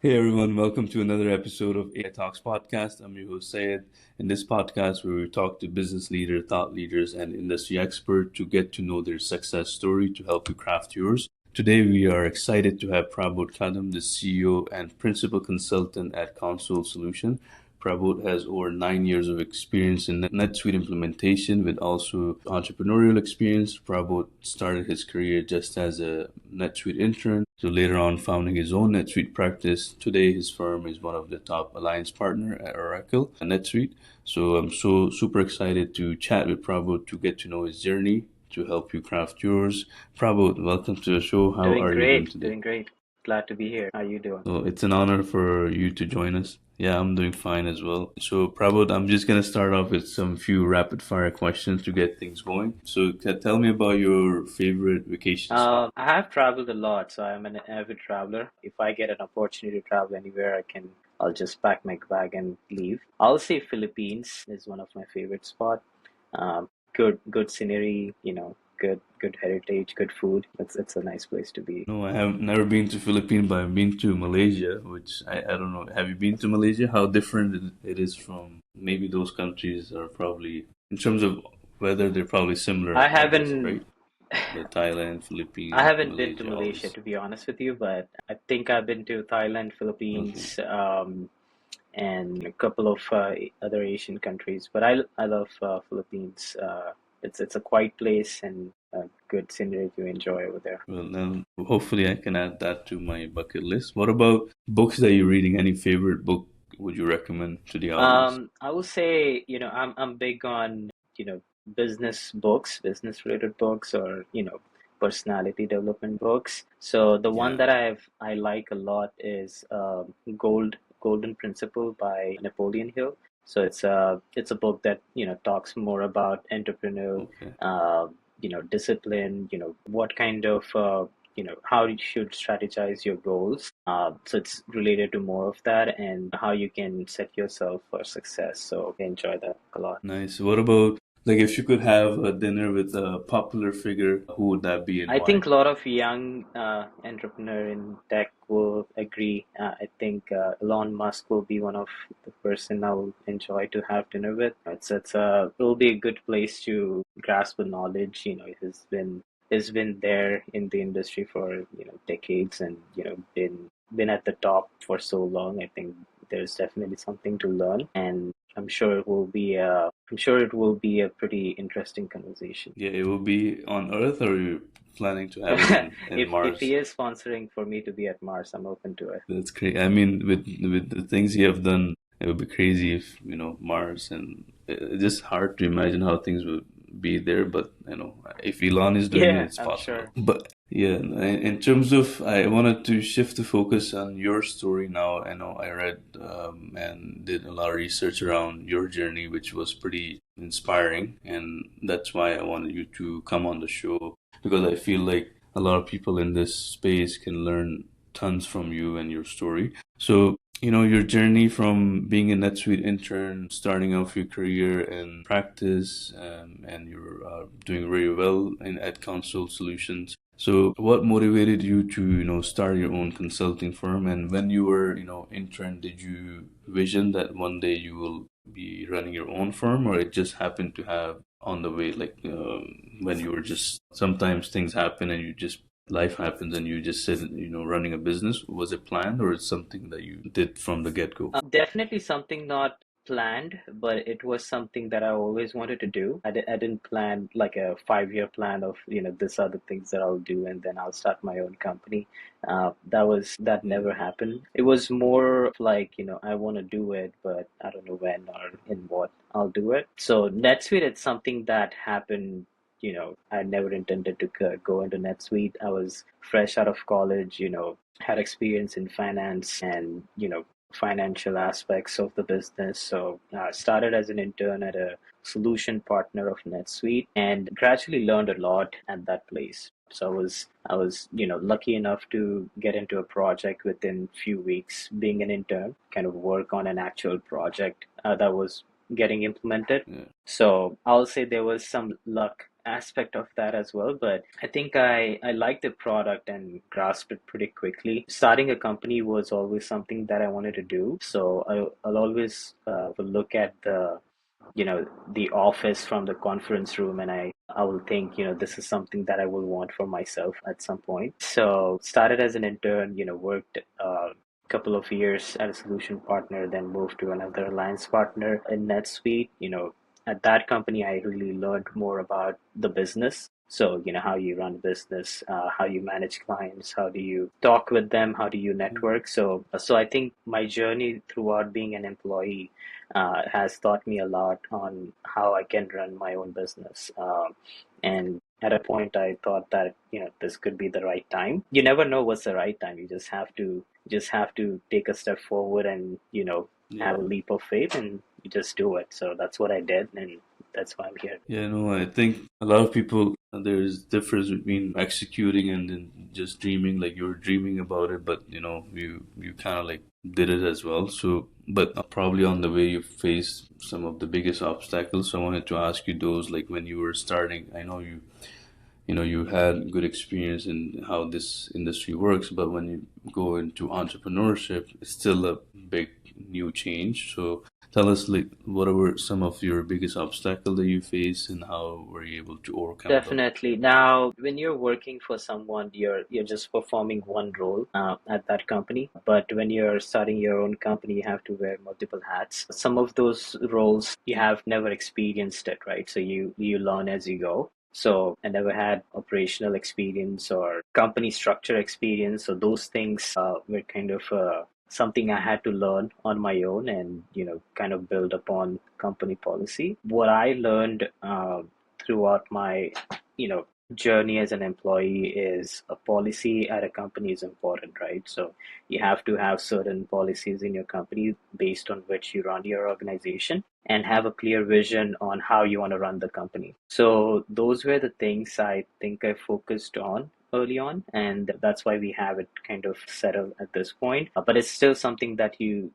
Hey everyone, welcome to another episode of H.I Talks podcast. I'm your host Syed. In this podcast, where we talk to business leaders, thought leaders, and industry experts to get to know their success story to help you craft yours. Today, we are excited to have Prabod Kadam, the CEO and principal consultant at Consul Solution. Prabod has over 9 years of experience in NetSuite implementation with also entrepreneurial experience. Prabod started his career just as a NetSuite intern, so later on founding his own NetSuite practice. Today, his firm is one of the top alliance partner at Oracle and NetSuite. So I'm so super excited to chat with Prabod to get to know his journey to help you craft yours. Prabod, welcome to the show. How Doing are you doing great, today? doing great. Glad to be here. How you doing? So it's an honor for you to join us. Yeah, I'm doing fine as well. So, Prabod, I'm just gonna start off with some few rapid fire questions to get things going. So, tell me about your favorite vacation spot. I have traveled a lot, so I'm an avid traveler. If I get an opportunity to travel anywhere, I'll just pack my bag and leave. I'll say Philippines is one of my favorite spot. Good scenery, good heritage, good food. It's a nice place to be. No, I have never been to Philippines, but I've been to Malaysia, which I don't know. Have you been to Malaysia? How different it is from maybe those countries are probably in terms of weather, they're probably similar, I I guess, haven't right? The Thailand, I Philippines, haven't been to Malaysia, all Malaysia this. to be honest with you, but I think I've been to Thailand, Okay. Philippines, and a couple of other Asian countries. But I love Philippines. It's a quiet place and good scenery to enjoy over there. Well, then hopefully I can add that to my bucket list. What about books that you're reading? Any favorite book would you recommend to the audience? I will say, I'm big on, business books, business related books, or personality development books. So the one Yeah. that I like a lot is Golden Principle by Napoleon Hill. So it's a book that talks more about entrepreneur, Okay. uh, discipline, what kind of how you should strategize your goals. So it's related to more of that and how you can set yourself for success. So I enjoy that a lot. Nice. What about like if you could have a dinner with a popular figure, who would that be and I why? think a lot of young entrepreneur in tech will agree. I think Elon Musk will be one of the person I will enjoy to have dinner with. It'll be a good place to grasp the knowledge. He's been there in the industry for decades and been at the top for so long. I think there's definitely something to learn, and I'm sure it will be a pretty interesting conversation. Yeah, it will be on Earth, or are you planning to have it in If Mars? he is sponsoring for me to be at Mars, I'm open to it. That's crazy. I mean, with the things you have done, it would be crazy if Mars, and it's just hard to imagine how things would be there. But if Elon is doing it, Yeah, it's I'm possible. sure. But yeah, in terms of, I wanted to shift the focus on your story now. I know I read and did a lot of research around your journey, which was pretty inspiring, and that's why I wanted you to come on the show because I feel like a lot of people in this space can learn tons from you and your story. So, your journey from being a NetSuite intern, starting off your career in practice, and you're doing very well at Console Solutions. So, what motivated you to, start your own consulting firm? And when you were, intern, did you vision that one day you will be running your own firm, or it just happened to have on the way, like when you were just sometimes things happen and you just life happens and you just said, running a business? Was it planned or it's something that you did from the get-go? Definitely something not planned, but it was something that I always wanted to do. I didn't plan like a 5 year plan of, this are the things that I'll do and then I'll start my own company. That Yeah. never happened. It was more of like, I want to do it, but I don't know when or in what I'll do it. So NetSuite, it's something that happened. I never intended to go into NetSuite. I was fresh out of college, had experience in finance and financial aspects of the business. So I started as an intern at a solution partner of NetSuite and gradually learned a lot at that place. So I was lucky enough to get into a project within few weeks being an intern, kind of work on an actual project that was getting implemented. Yeah. So I'll say there was some luck aspect of that as well, but I think I liked the product and grasped it pretty quickly. Starting a company was always something that I wanted to do, so I'll always will look at the office from the conference room, and I will think, this is something that I will want for myself at some point. So started as an intern, worked a couple of years as a solution partner, then moved to another alliance partner in NetSuite. At that company, I really learned more about the business. So, how you run business, how you manage clients, how do you talk with them, how do you network. So I think my journey throughout being an employee has taught me a lot on how I can run my own business. And at a point, I thought that this could be the right time. You never know what's the right time. You just have to take a step forward and Yeah. have a leap of faith, and you just do it. So that's what I did, and that's why I'm here. Yeah, no, I think a lot of people, there's difference between executing and then just dreaming, like you're dreaming about it, but you kind of like did it as well. So, but probably on the way you faced some of the biggest obstacles. So I wanted to ask you those, like when you were starting. I know you had good experience in how this industry works, but when you go into entrepreneurship, it's still a big new change. So tell us, like, what were some of your biggest obstacles that you faced, and how were you able to overcome them? Definitely. Now, when you're working for someone, you're just performing one role at that company. But when you're starting your own company, you have to wear multiple hats. Some of those roles you have never experienced it, right? So you learn as you go. So I never had operational experience or company structure experience. So those things were kind of something I had to learn on my own, and kind of build upon company policy. What I learned throughout my journey as an employee is a policy at a company is important, right? So you have to have certain policies in your company based on which you run your organization, and have a clear vision on how you want to run the company. So those were the things I think I focused on early on, and that's why we have it kind of settled at this point. But it's still something that you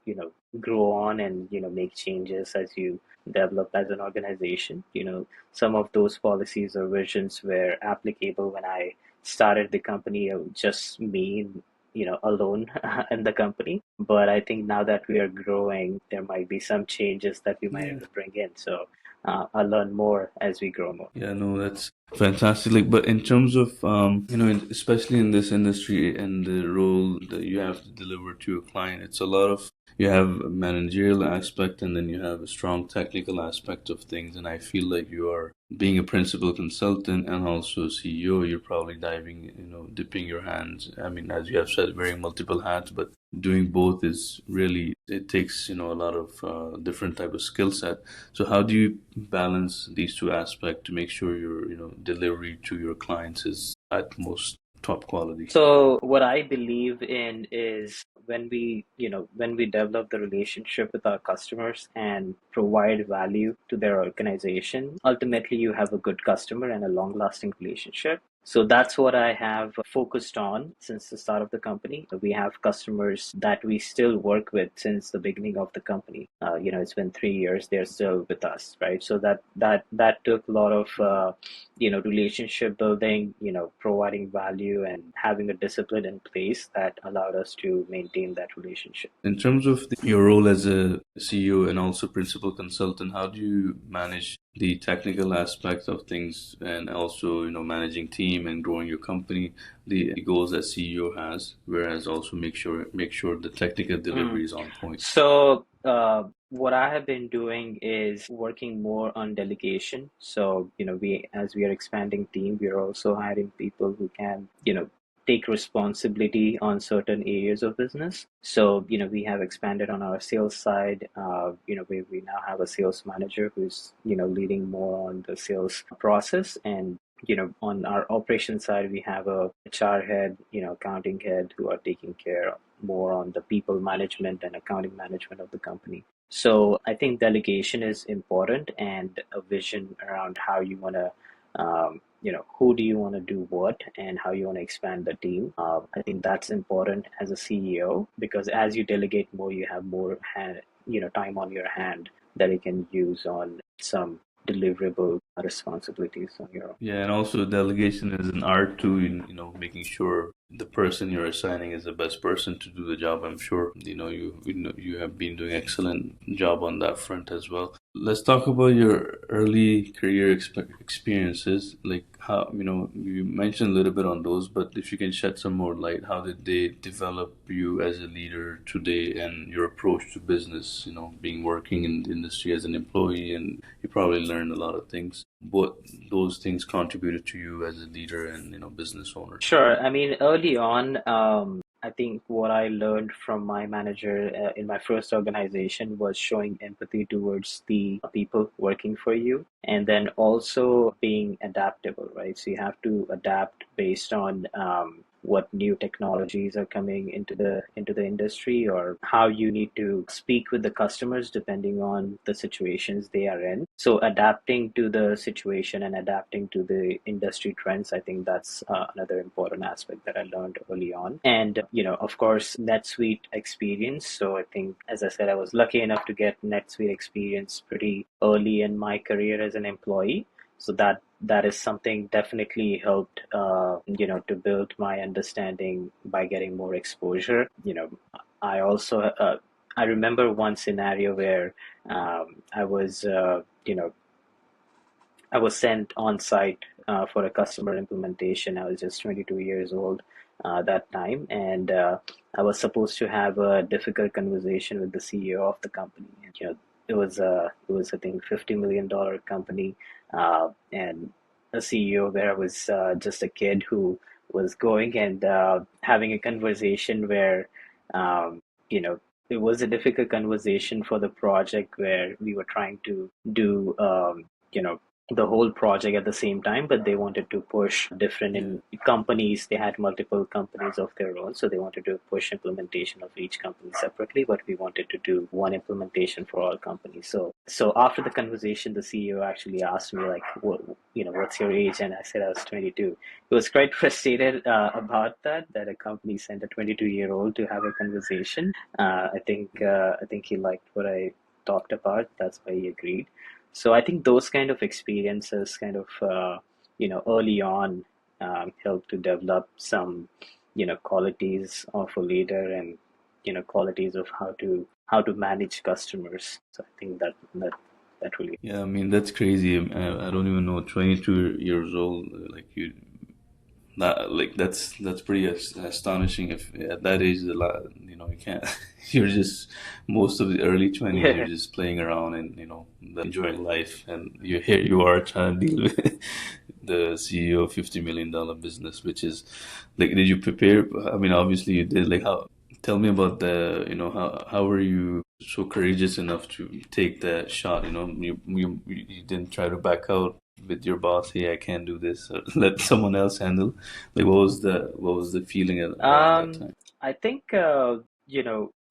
grow on, and make changes as you develop as an organization. Some of those policies or visions were applicable when I started the company, just me, alone in the company. But I think now that we are growing, there might be some changes that we might Yeah. have to bring in. So I'll learn more as we grow more. Yeah, no, that's fantastic. Like, but in terms of, especially in this industry and the role that you have to deliver to a client, it's a lot of, you have a managerial aspect and then you have a strong technical aspect of things. And I feel like you are being a principal consultant and also CEO, you're probably diving, dipping your hands. I mean, as you have said, wearing multiple hats, but doing both is really, it takes, a lot of different type of skill set. So how do you balance these two aspects to make sure your delivery to your clients is at most top quality? So what I believe in is when we develop the relationship with our customers and provide value to their organization, ultimately you have a good customer and a long-lasting relationship. So that's what I have focused on since the start of the company. We have customers that we still work with since the beginning of the company. It's been 3 years; they're still with us, right? So that took a lot of relationship building, providing value and having a discipline in place that allowed us to maintain that relationship. In terms of your role as a CEO and also principal consultant, how do you manage the technical aspects of things and also, managing team and growing your company, the goals that CEO has, whereas also make sure the technical Mm. delivery is on point? So, what I have been doing is working more on delegation. So, as we are expanding team, we are also hiring people who can, take responsibility on certain areas of business. So, we have expanded on our sales side. We now have a sales manager who's, leading more on the sales process. And, on our operation side, we have a HR head, accounting head who are taking care more on the people management and accounting management of the company. So I think delegation is important, and a vision around how you want to, who do you want to do what, and how you want to expand the team. I think that's important as a CEO, because as you delegate more, you have more time on your hand that you can use on some deliverable responsibilities on your own. Yeah, and also delegation is an art too in, making sure the person you're assigning is the best person to do the job. I'm sure, you have been doing excellent job on that front as well. Let's talk about your early career experiences. Like how, you mentioned a little bit on those, but if you can shed some more light, how did they develop you as a leader today and your approach to business, being working in the industry as an employee, and you probably learned a lot of things. What those things contributed to you as a leader and, business owner? Sure. I mean, early on, I think what I learned from my manager in my first organization was showing empathy towards the people working for you, and then also being adaptable, right? So you have to adapt based on what new technologies are coming into the industry, or how you need to speak with the customers depending on the situations they are in. So adapting to the situation and adapting to the industry trends, I think that's another important aspect that I learned early on. And of course, NetSuite experience. So I think, as I said, I was lucky enough to get NetSuite experience pretty early in my career as an employee. So that is something definitely helped, to build my understanding by getting more exposure. I also, I remember one scenario where I was, I was sent on site for a customer implementation. I was just 22 years old that time, and I was supposed to have a difficult conversation with the CEO of the company. And, it was I think $50 million company, and a CEO where I was just a kid who was going and having a conversation where, um, you know. It was a difficult conversation for the project where we were trying to do, you know, the whole project at the same time, but they wanted to push different Yeah. in companies. They had multiple companies of their own, so they wanted to push implementation of each company separately, but we wanted to do one implementation for all companies. So after the conversation, the CEO actually asked me like, what's your age? And I said I was 22. He was quite frustrated about that a company sent a 22-year-old to have a conversation. I think he liked what I talked about. That's why he agreed. So I think those kind of experiences kind of, early on help to develop some, qualities of a leader, and, qualities of how to manage customers. So I think that really. Yeah, I mean that's crazy. I don't even know. 22 years old, like you, that's pretty astonishing. If at that age, you can't. You're just most of the early 20s. You're Yeah. just playing around and enjoying life, and you are trying to deal with the CEO of $50 million business, which is like, did you prepare? I mean, obviously you did. Like, how? Tell me about how were you so courageous enough to take that shot? You didn't try to back out with your boss. Hey, I can't do this. Let someone else handle. Like, what was the feeling around that Um, time? I think,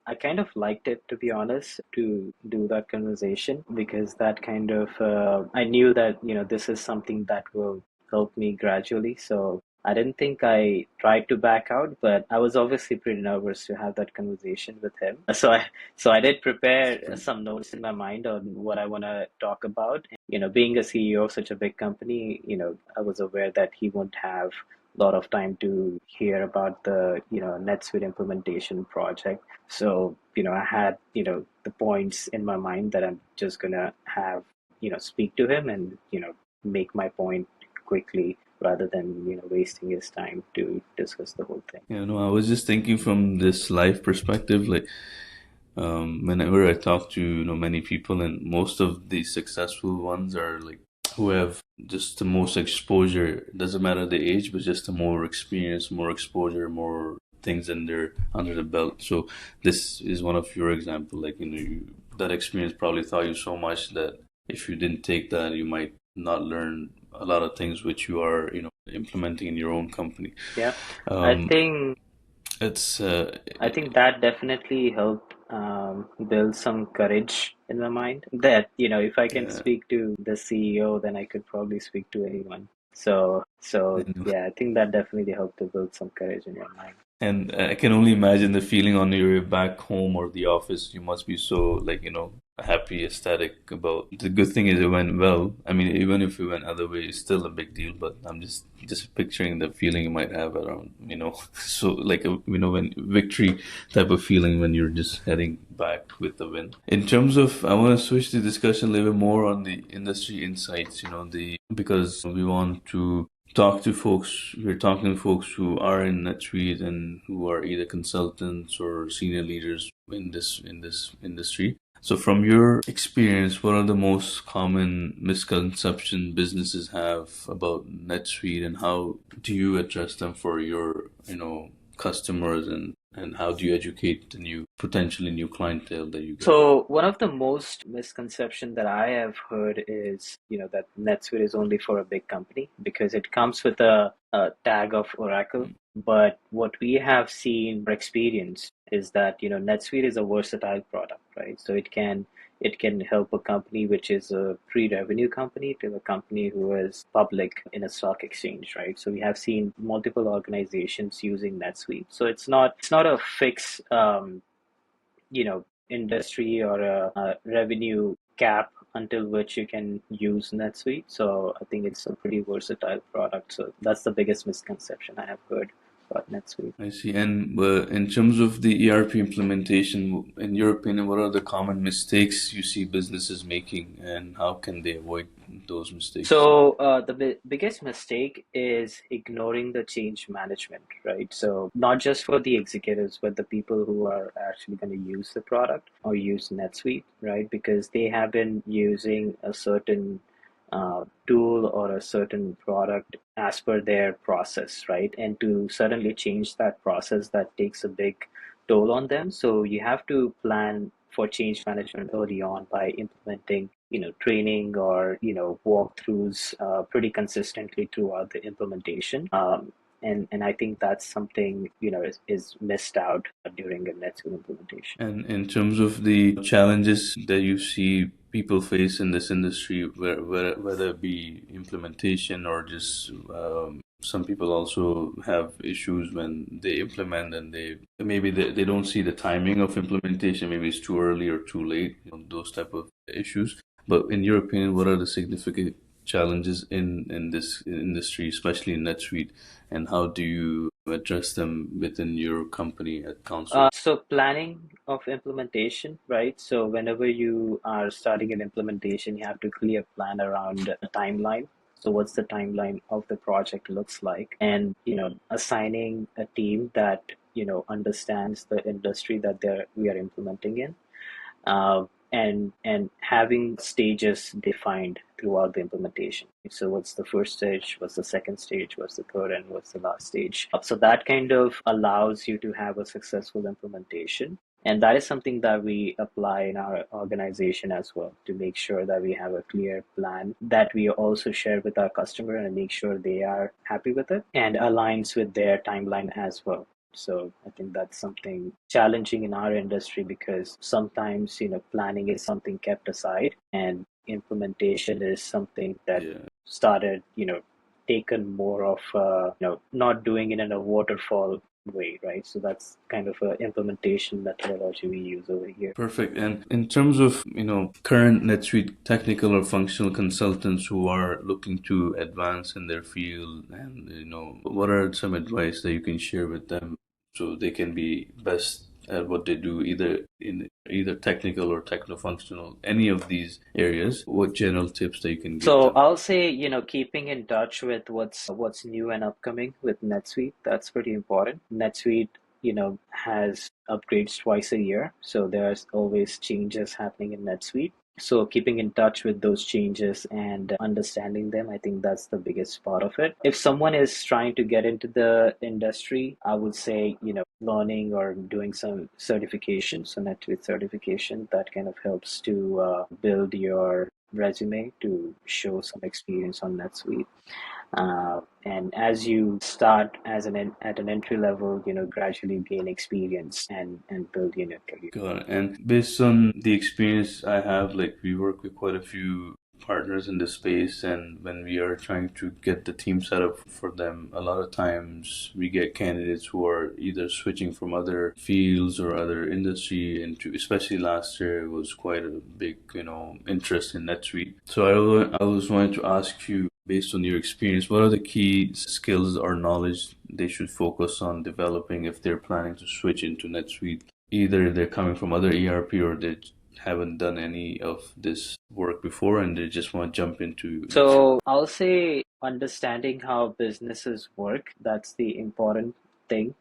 I kind of liked it, to be honest, to do that conversation, because that kind of, I knew that, this is something that will help me gradually. So I didn't think I tried to back out, but I was obviously pretty nervous to have that conversation with him. So I did prepare some notes in my mind on what I want to talk about. And, being a CEO of such a big company, I was aware that he won't have lot of time to hear about the NetSuite implementation project. So I had the points in my mind that I'm just gonna have speak to him, and make my point quickly, rather than wasting his time to discuss the whole thing. Yeah, no, I was just thinking from this life perspective. Like, whenever I talk to many people, and most of the successful ones are like who have just the most exposure. It doesn't matter the age, but just the more experience, more exposure, more things in their under the belt. So this is one of your example. Like, that experience probably taught you so much that if you didn't take that, you might not learn a lot of things which you are implementing in your own company. Yeah, I Um, think it's I think that definitely helped build some courage in my mind. That, if I can yeah. speak to the CEO, then I could probably speak to anyone. So And yeah, I think that definitely helped to build some courage in your mind. And I can only imagine the feeling on your way back home or the office. You must be so, like, happy, ecstatic about. The good thing is it went well. I mean, even if it went other way, it's still a big deal. But I'm just picturing the feeling you might have around, so like when victory type of feeling when you're just heading back with the win. In terms of, I want to switch the discussion a little bit more on the industry insights. The because we want to we're talking to folks who are in NetSuite and who are either consultants or senior leaders in this industry. So from your experience, what are the most common misconceptions businesses have about NetSuite, and how do you address them for your, customers, and how do you educate the potentially new clientele that you get? So one of the most misconception that I have heard is, that NetSuite is only for a big company because it comes with a tag of Oracle. But what we have seen or experienced is that, NetSuite is a versatile product, right? So it can help a company which is a pre-revenue company to a company who is public in a stock exchange, right? So we have seen multiple organizations using NetSuite. So it's not a fixed industry or a revenue cap until which you can use NetSuite. So I think it's a pretty versatile product. So that's the biggest misconception I have heard about NetSuite. I see. And in terms of the ERP implementation, in your opinion, what are the common mistakes you see businesses making, and how can they avoid those mistakes? So the biggest mistake is ignoring the change management, right? So not just for the executives, but the people who are actually going to use the product or use NetSuite, right? Because they have been using a certain tool or a certain product as per their process, right? And to suddenly change that process, that takes a big toll on them. So you have to plan for change management early on by implementing, training or, walkthroughs pretty consistently throughout the implementation. And I think that's something, is missed out during a NetSuite implementation. And in terms of the challenges that you see people face in this industry, whether it be implementation or just some people also have issues when they implement and they don't see the timing of implementation. Maybe it's too early or too late, those type of issues. But in your opinion, what are the significant challenges in this industry, especially in NetSuite, and how do you address them within your company at Consul? So planning of implementation, right? So whenever you are starting an implementation, you have to clear plan around a timeline. So what's the timeline of the project looks like, and assigning a team that understands the industry that we are implementing in, and having stages defined throughout the implementation. So what's the first stage, what's the second stage, what's the third, and what's the last stage? So that kind of allows you to have a successful implementation. And that is something that we apply in our organization as well, to make sure that we have a clear plan that we also share with our customer and make sure they are happy with it and aligns with their timeline as well. So I think that's something challenging in our industry, because sometimes, planning is something kept aside and implementation is something that Yeah. started, taken more of, not doing it in a waterfall way, right? So that's kind of a implementation methodology we use over here. Perfect. And in terms of, current NetSuite technical or functional consultants who are looking to advance in their field, and, what are some advice that you can share with them so they can be best at what they do, either technical or techno-functional, any of these areas? What general tips that you can give So them? I'll say, keeping in touch with what's new and upcoming with NetSuite, that's pretty important. NetSuite, has upgrades twice a year, so there's always changes happening in NetSuite. So keeping in touch with those changes and understanding them, I think that's the biggest part of it. If someone is trying to get into the industry, I would say, learning or doing some certification, so NetSuite certification, that kind of helps to build your resume to show some experience on NetSuite. And as you start at an entry level, gradually gain experience and build your career. Got it. And based on the experience I have, like we work with quite a few partners in this space, and when we are trying to get the team set up for them, a lot of times we get candidates who are either switching from other fields or other industry into, especially last year, it was quite a big, interest in NetSuite. So I was wanting to ask you, based on your experience, what are the key skills or knowledge they should focus on developing if they're planning to switch into NetSuite? Either they're coming from other ERP or they haven't done any of this work before and they just want to jump into NetSuite. So I'll say understanding how businesses work, that's the important thing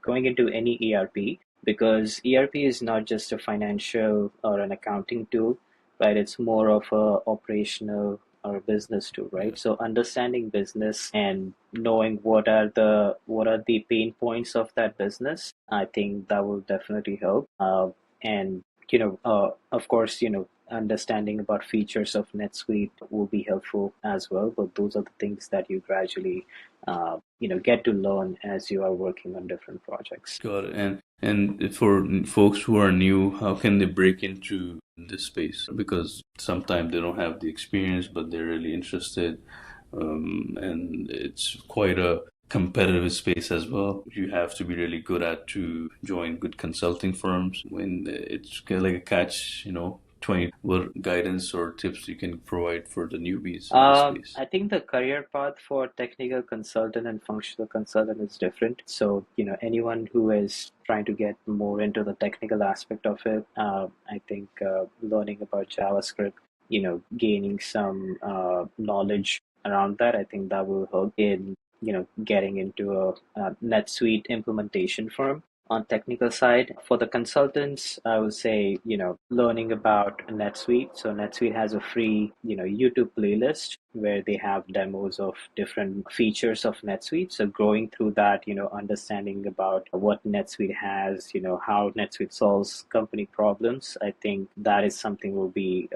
going into any ERP, because ERP is not just a financial or an accounting tool, right? It's more of a operational or a business tool, Yeah. right? So understanding business and knowing what are the pain points of that business, I think that will definitely help. And of course, understanding about features of NetSuite will be helpful as well. But those are the things that you gradually, get to learn as you are working on different projects. Got it. And for folks who are new, how can they break into this space? Because sometimes they don't have the experience, but they're really interested. And it's quite a competitive space as well. You have to be really good at to join good consulting firms when it's kind of like a catch, 20. What guidance or tips you can provide for the newbies in this space? I think the career path for technical consultant and functional consultant is different. So, anyone who is trying to get more into the technical aspect of it, I think learning about JavaScript, gaining some knowledge around that, I think that will help in, getting into a NetSuite implementation firm. On technical side, for the consultants, I would say, learning about NetSuite. So NetSuite has a free, YouTube playlist where they have demos of different features of NetSuite. So going through that, understanding about what NetSuite has, how NetSuite solves company problems, I think that is something will be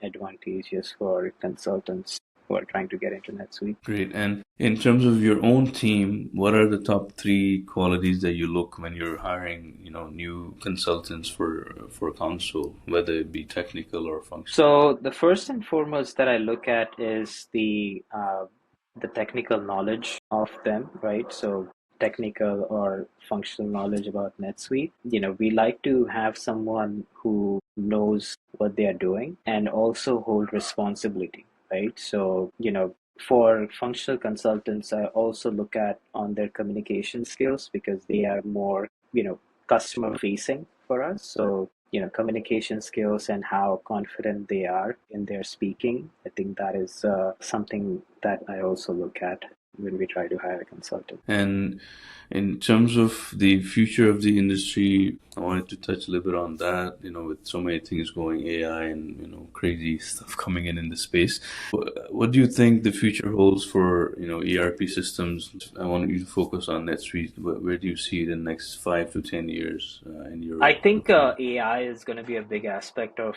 advantageous for consultants who are trying to get into NetSuite. Great. And in terms of your own team, what are the top three qualities that you look when you're hiring, new consultants for Consul, whether it be technical or functional? So the first and foremost that I look at is the technical knowledge of them, right? So technical or functional knowledge about NetSuite. We like to have someone who knows what they are doing and also hold responsibility, right? So, for functional consultants, I also look at on their communication skills because they are more, customer facing for us. So, communication skills and how confident they are in their speaking. I think that is something that I also look at when we try to hire a consultant. And in terms of the future of the industry, I wanted to touch a little bit on that, with so many things going AI and, crazy stuff coming in the space. What do you think the future holds for, ERP systems? I want you to focus on NetSuite. Where do you see it in the next 5 to 10 years in your I think opinion? AI is going to be a big aspect of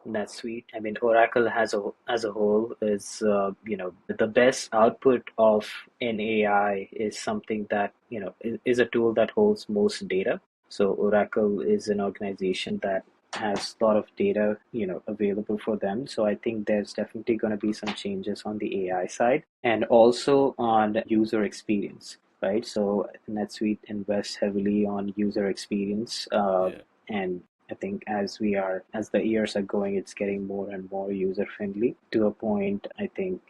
NetSuite. I mean, Oracle as a whole is, the best output of an AI is something that, is a tool that holds most data. So Oracle is an organization that has a lot of data, available for them. So I think there's definitely going to be some changes on the AI side and also on user experience, right? So NetSuite invests heavily on user experience, Yeah. and I think as the years are going, it's getting more and more user friendly to a point. I think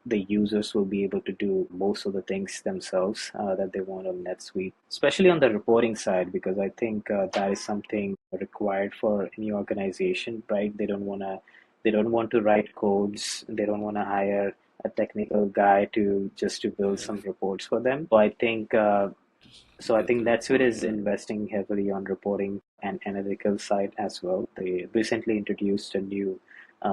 the users will be able to do most of the things themselves that they want on NetSuite, especially on the reporting side, because I think that is something required for any organization, right? They don't want to write codes. They don't want to hire a technical guy to build Yeah. some reports for them. So I Get think the NetSuite reporting. is investing heavily on reporting and analytical side as well. They recently introduced a new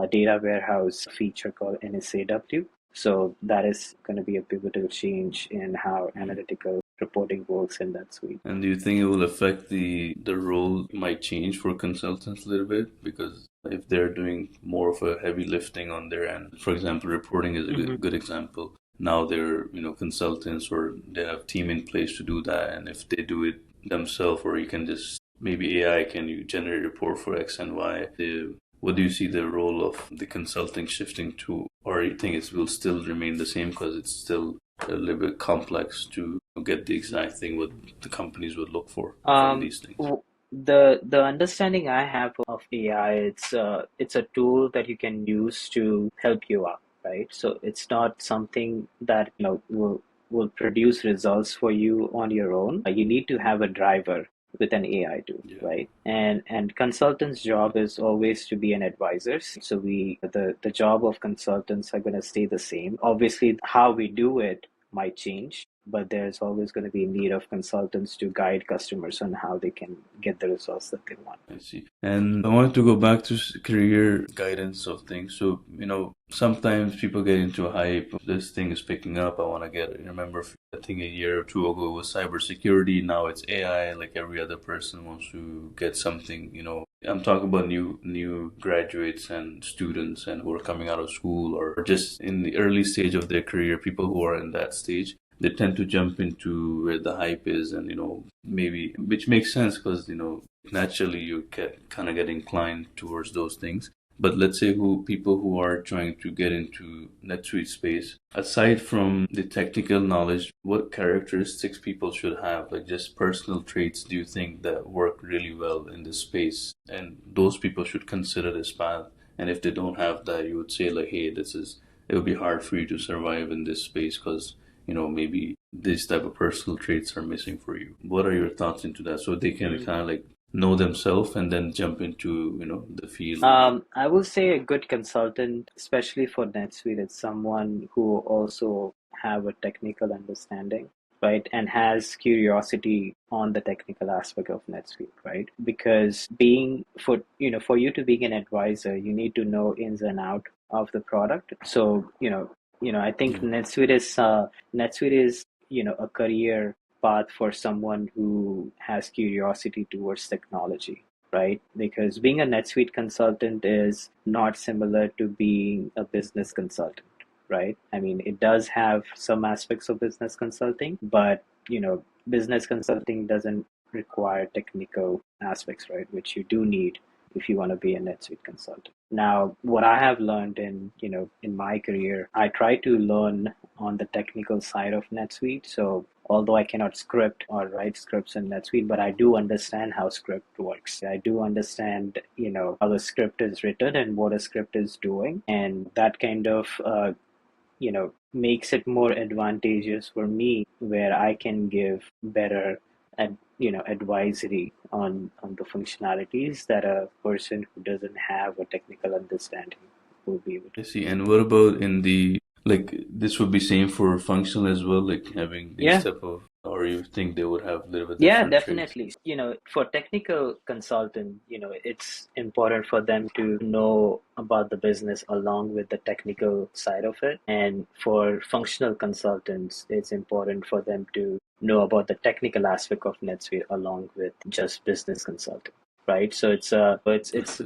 data warehouse feature called NSAW. So that is going to be a pivotal change in how analytical reporting works in NetSuite. And do you think it will affect the role might change for consultants a little bit? Because if they're doing more of a heavy lifting on their end, for example, reporting is a Mm-hmm. good example. Now they're, consultants or they have team in place to do that. And if they do it themselves, or you can just maybe AI can you generate a report for X and Y, what do you see the role of the consulting shifting to, or you think it will still remain the same because it's still a little bit complex to get the exact thing what the companies would look for from Um, these things? w- the understanding I have of AI, it's a tool that you can use to help you out, right? So it's not something that will produce results for you on your own. You need to have a driver with an AI tool, Yeah, right? And consultants' job is always to be an advisor. So the job of consultants are going to stay the same. Obviously, how we do it might change, but there's always going to be a need of consultants to guide customers on how they can get the results that they want. I see. And I wanted to go back to career guidance of things. So, sometimes people get into a hype. This thing is picking up. I want to get it. I remember, I think a year or two ago it was cybersecurity. Now it's AI. Like every other person wants to get something. I'm talking about new graduates and students and who are coming out of school or just in the early stage of their career. People who are in that stage, they tend to jump into where the hype is, and maybe, which makes sense because naturally you get inclined towards those things. But let's say who people who are trying to get into NetSuite space, aside from the technical knowledge, what characteristics people should have, like just personal traits, do you think that work really well in this space? And those people should consider this path. And if they don't have that, you would say like, hey, it would be hard for you to survive in this space because maybe this type of personal traits are missing for you. What are your thoughts into that? So they can kind of like know themselves and then jump into, the field. I will say a good consultant, especially for NetSuite, is someone who also have a technical understanding, right? And has curiosity on the technical aspect of NetSuite, right? Because for you to be an advisor, you need to know ins and out of the product. So, I think Yeah. NetSuite is, a career path for someone who has curiosity towards technology, right? Because being a NetSuite consultant is not similar to being a business consultant, right? I mean, it does have some aspects of business consulting, but business consulting doesn't require technical aspects, right? Which you do need if you want to be a NetSuite consultant. Now, what I have learned in my career, I try to learn on the technical side of NetSuite. So although I cannot script or write scripts in NetSuite, but I do understand how script works. I do understand, how a script is written and what a script is doing. And that kind of, makes it more advantageous for me where I can give better, advisory on the functionalities that a person who doesn't have a technical understanding will be able I to. see. And what about in the, like, this would be same for functional as well, like having these Yeah. type of, or you think they would have a little bit Yeah, different traits? definitely. For technical consultant, it's important for them to know about the business along with the technical side of it. And for functional consultants, it's important for them to know about the technical aspect of NetSuite along with just business consulting. Right. So it's I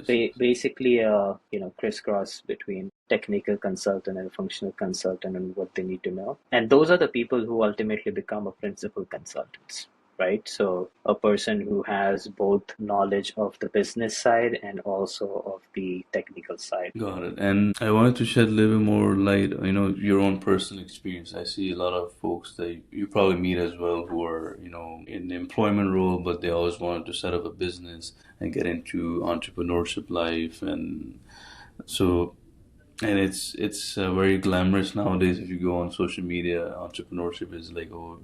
see. basically a crisscross between technical consultant and functional consultant and what they need to know. And those are the people who ultimately become a principal consultants, right? So a person who has both knowledge of the business side and also of the technical side. Got it. And I wanted to shed a little bit more light, your own personal experience. I see a lot of folks that you probably meet as well who are, in the employment role, but they always wanted to set up a business and get into entrepreneurship life. And so, and it's very glamorous nowadays. If you go on social media, entrepreneurship is like, oh,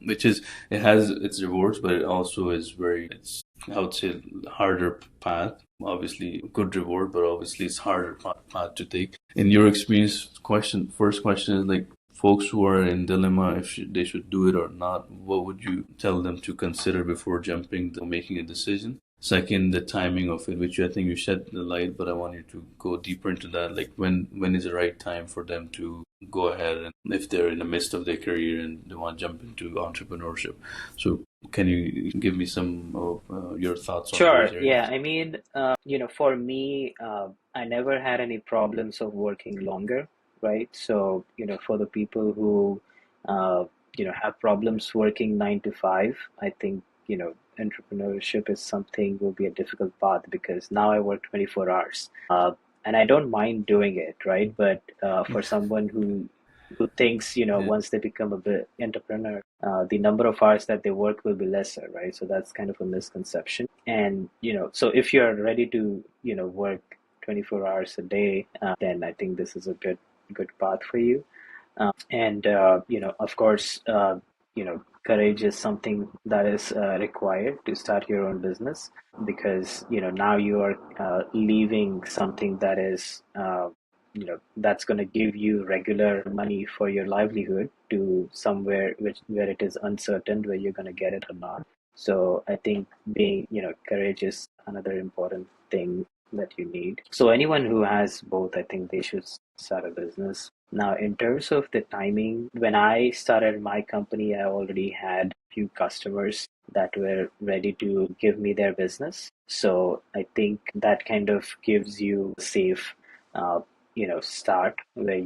which is, it has its rewards, but it also is it's, I would say, harder path. Obviously good reward, but obviously it's harder path to take. In your experience, first question is like, folks who are in dilemma if they should do it or not, what would you tell them to consider before jumping or making a decision? Second, the timing of it, which I think you shed the light, but I want you to go deeper into that. Like when is the right time for them to go ahead, and if they're in the midst of their career and they want to jump into entrepreneurship. So can you give me some of your thoughts on those Sure. Yeah. areas? I mean, for me, I never had any problems of working longer, right? So, for the people who, have problems working 9 to 5, I think, entrepreneurship is something will be a difficult path because now I work 24 hours. And I don't mind doing it, right? But for someone who thinks, Yeah. once they become a bit entrepreneur, the number of hours that they work will be lesser, right? So that's kind of a misconception. And, so if you're ready to, work 24 hours a day, then I think this is a good path for you. And of course, courage is something that is required to start your own business because now you are leaving something that is that's going to give you regular money for your livelihood to somewhere where it is uncertain where you're going to get it or not. So I think being courage is another important thing that you need. So anyone who has both, I think they should start a business. Now, in terms of the timing, when I started my company, I already had few customers that were ready to give me their business. So I think that kind of gives you a safe uh, start where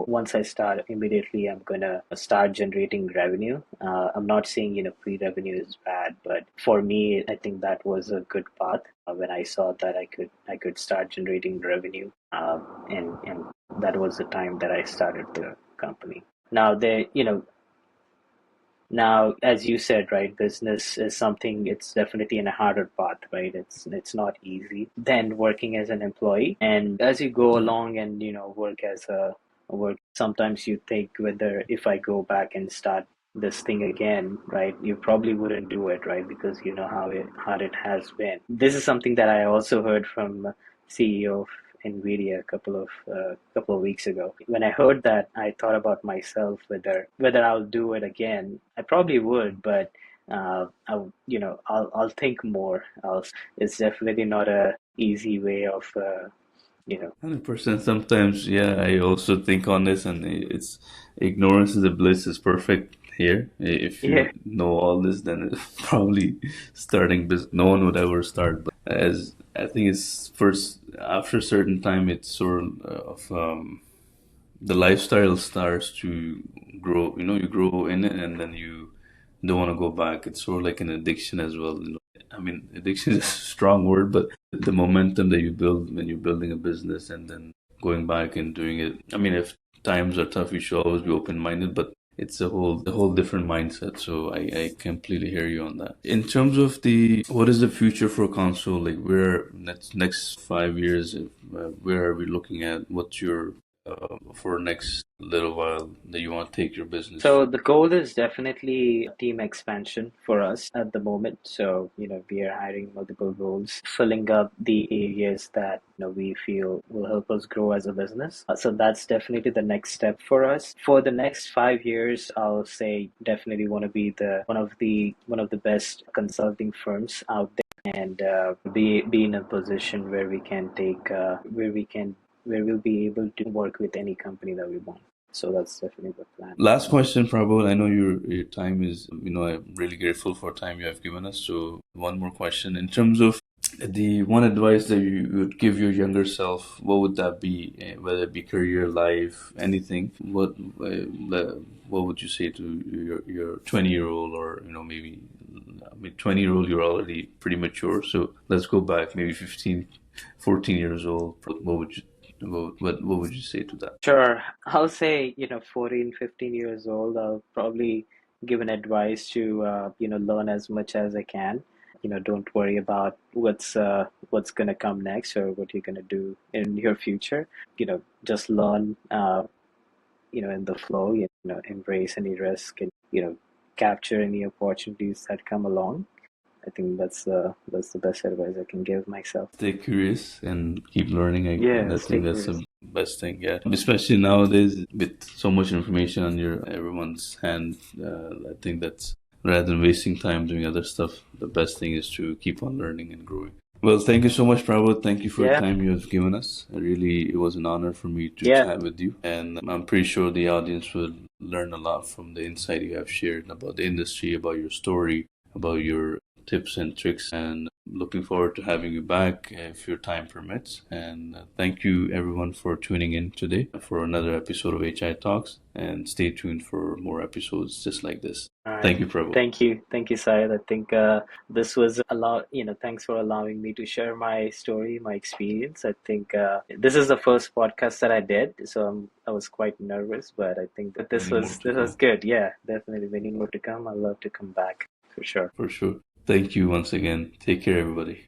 once I start immediately I'm gonna start generating revenue. I'm not saying pre-revenue is bad, but for me I think that was a good path when I saw that I could start generating revenue, and that was the time that I started the company. Now now, as you said, right, business is something, it's definitely in a harder path, right? It's not easy than working as an employee. And as you go Yeah. along and, work as a work, sometimes you think whether if I go back and start this thing again, right, you probably wouldn't do it, right? Because you know how hard it has been. This is something that I also heard from CEO of Nvidia a couple of weeks ago. When I heard that, I thought about myself whether I'll do it again. I probably would, but I'll think more. It's definitely not a easy way of you know. 100%. Sometimes, yeah, I also think on this, and it's ignorance is a bliss is perfect here. If you Yeah. know all this, then it's probably starting business. No one would ever start, but as I think it's first after a certain time, it's sort of the lifestyle starts to grow. You grow in it, and then you don't want to go back. It's sort of like an addiction as well. I mean, addiction is a strong word, but the momentum that you build when you're building a business and then going back and doing it. I mean, if times are tough, you should always be open-minded, but it's a whole different mindset. So I completely hear you on that. In terms of what is the future for Consul? Like, where next 5 years, where are we looking at? What's your for next little while that you want to take your business? So the goal is definitely team expansion for us at the moment. So, we are hiring multiple roles, filling up the areas that, we feel will help us grow as a business. So that's definitely the next step for us. For the next 5 years, I'll say definitely want to be the one of the best consulting firms out there and be in a position where we can take where we'll be able to work with any company that we want. So that's definitely the plan. Last question, Prabod. I know your time is, I'm really grateful for time you have given us. So one more question. In terms of the one advice that you would give your younger self, what would that be? Whether it be career, life, anything. What would you say to your 20-year-old, or maybe, I mean, 20-year-old, you're already pretty mature. So let's go back maybe 15, 14 years old. What would you say to that? Sure. I'll say, 14, 15 years old, I'll probably give an advice to, learn as much as I can. Don't worry about what's gonna come next or what you're gonna do in your future. Just learn, in the flow, embrace any risk and, capture any opportunities that come along. I think that's the best advice I can give myself. Stay curious and keep learning. I Yeah, stay think that's curious. the best thing. Yeah, especially nowadays with so much information on everyone's hand. I think that's rather than wasting time doing other stuff, the best thing is to keep on learning and growing. Well, thank you so much, Prabod. Thank you for the Yeah, time you have given us. It was an honor for me to yeah. chat with you, and I'm pretty sure the audience will learn a lot from the insight you have shared about the industry, about your story, about your tips and tricks, and looking forward to having you back if your time permits. And thank you everyone for tuning in today for another episode of HI Talks. And stay tuned for more episodes just like this. All right. Thank you, Prabod. Thank you, Syed. I think this was thanks for allowing me to share my story, my experience. I think this is the first podcast that I did, so I was quite nervous, but I think that Many more to this was come. good. Yeah, definitely many more to come. I'd love to come back for sure. For sure. Thank you once again. Take care, everybody.